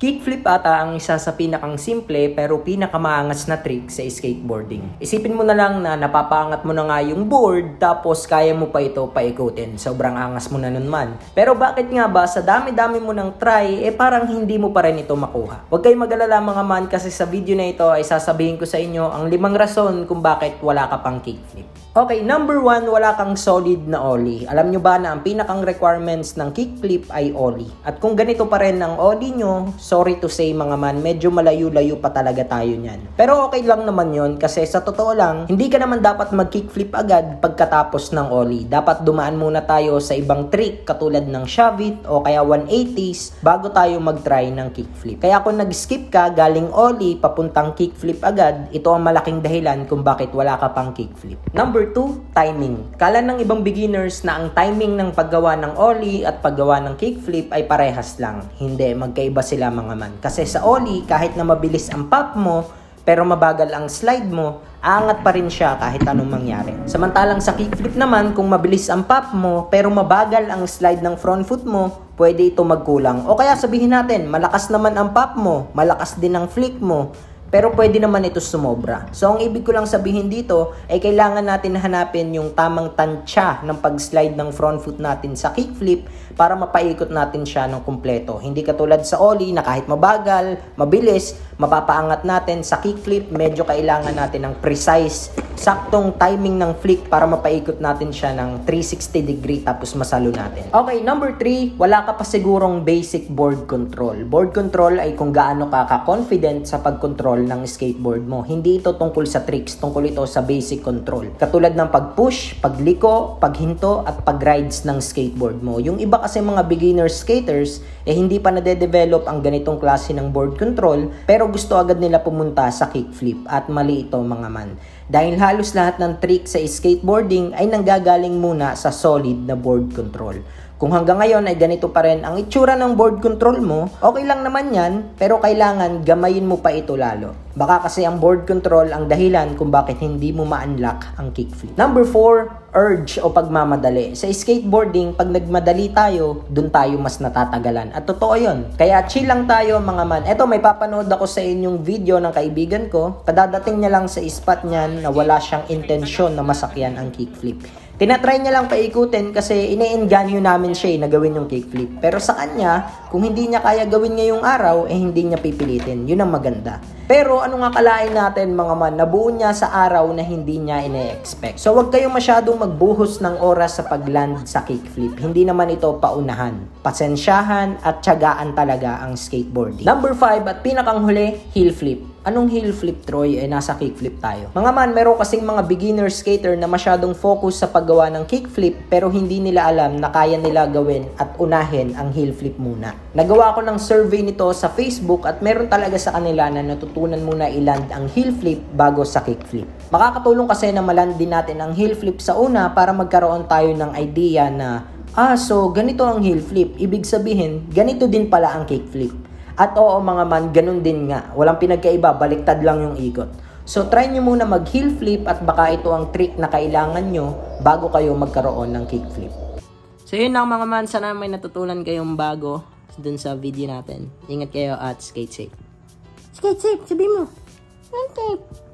Kickflip ata ang isa sa pinakang simple pero pinakamaangas na trick sa skateboarding. Isipin mo na lang na napapaangat mo na nga yung board tapos kaya mo pa ito paikutin. Sobrang angas mo na nun man. Pero bakit nga ba sa dami-dami mo ng try parang hindi mo pa rin ito makuha? Huwag kayong mag-alala mga man kasi sa video na ito ay sasabihin ko sa inyo ang 5 rason kung bakit wala ka pang kickflip. Okay, number 1, wala kang solid na ollie. Alam nyo ba na ang pinakang requirements ng kickflip ay ollie? At kung ganito pa rin ang ollie nyo, sorry to say mga man, medyo malayo-layo pa talaga tayo niyan. Pero okay lang naman yon kasi sa totoo lang, hindi ka naman dapat mag-kickflip agad pagkatapos ng ollie. Dapat dumaan muna tayo sa ibang trick katulad ng shove it o kaya 180s bago tayo mag-try ng kickflip. Kaya kung nag-skip ka galing ollie papuntang kickflip agad, ito ang malaking dahilan kung bakit wala ka pang kickflip. Number 2, timing. Kala ng ibang beginners na ang timing ng paggawa ng ollie at paggawa ng kickflip ay parehas lang. Hindi, magkaiba sila mga man. Kasi sa ollie, kahit na mabilis ang pop mo, pero mabagal ang slide mo, aangat pa rin siya kahit anong mangyari. Samantalang sa kickflip naman, kung mabilis ang pop mo, pero mabagal ang slide ng front foot mo, pwede ito magkulang. O kaya sabihin natin, malakas naman ang pop mo, malakas din ang flick mo, pero pwede naman ito sumobra. So, ang ibig ko lang sabihin dito ay kailangan natin hanapin yung tamang tansya ng pag-slide ng front foot natin sa kickflip para mapaikot natin siya ng kumpleto. Hindi katulad sa ollie na kahit mabagal, mabilis, mapapaangat natin. Sa kickflip, medyo kailangan natin ng precise, saktong timing ng flick para mapaikot natin siya ng 360 degree tapos masalo natin. Okay, number 3, wala ka pa sigurong basic board control. Board control ay kung gaano ka ka-confident sa pag-control ng skateboard mo. Hindi ito tungkol sa tricks, tungkol ito sa basic control. Katulad ng pag-push, pagliko, paghinto at pag-rides ng skateboard mo. Yung iba kasi mga beginner skaters, hindi pa nade-develop ang ganitong klase ng board control, pero gusto agad nila pumunta sa kickflip at mali ito mga man. Dahil halos lahat ng trick sa skateboarding ay nanggagaling muna sa solid na board control. Kung hanggang ngayon ay ganito pa rin ang itsura ng board control mo, okay lang naman yan, pero kailangan gamayin mo pa ito lalo. Baka kasi ang board control ang dahilan kung bakit hindi mo ma-unlock ang kickflip. Number 4, urge o pagmamadali. Sa skateboarding, pag nagmadali tayo, dun tayo mas natatagalan. At totoo yun. Kaya chill lang tayo mga man. Eto, may papanood ako sa inyong video ng kaibigan ko. Kadadating niya lang sa spot niyan na wala siyang intensyon na masakyan ang kickflip. Tinatry niya lang paikutin kasi ine-enganyo namin siya na gawin yung kickflip. Pero sa kanya, kung hindi niya kaya gawin ngayong araw, hindi niya pipilitin. Yun ang maganda. Pero ano nga kalain natin mga man, nabuo niya sa araw na hindi niya ine-expect. So wag kayong masyadong magbuhos ng oras sa pagland sa kickflip. Hindi naman ito paunahan. Pasensyahan at tiyagaan talaga ang skateboarding. Number 5 at pinakang huli, heel flip. Anong heel flip, Troy? Nasa kickflip tayo. Mga man, meron kasing mga beginner skater na masyadong focus sa paggawa ng kickflip pero hindi nila alam na kaya nila gawin at unahin ang heel flip muna. Nagawa ko ng survey nito sa Facebook at meron talaga sa kanila na natutunan muna iland ang heel flip bago sa kickflip. Makakatulong kasi na maland din natin ang heel flip sa una para magkaroon tayo ng idea na so ganito ang heel flip. Ibig sabihin, ganito din pala ang kickflip. At oo mga man, ganun din nga. Walang pinagkaiba, baliktad lang yung ikot. So try nyo muna mag heel flip at baka ito ang trick na kailangan nyo bago kayo magkaroon ng kickflip. So yun lang mga man, sana may natutunan kayong bago dun sa video natin. Ingat kayo at skate safe. Skate safe, sabi mo. Skate safe.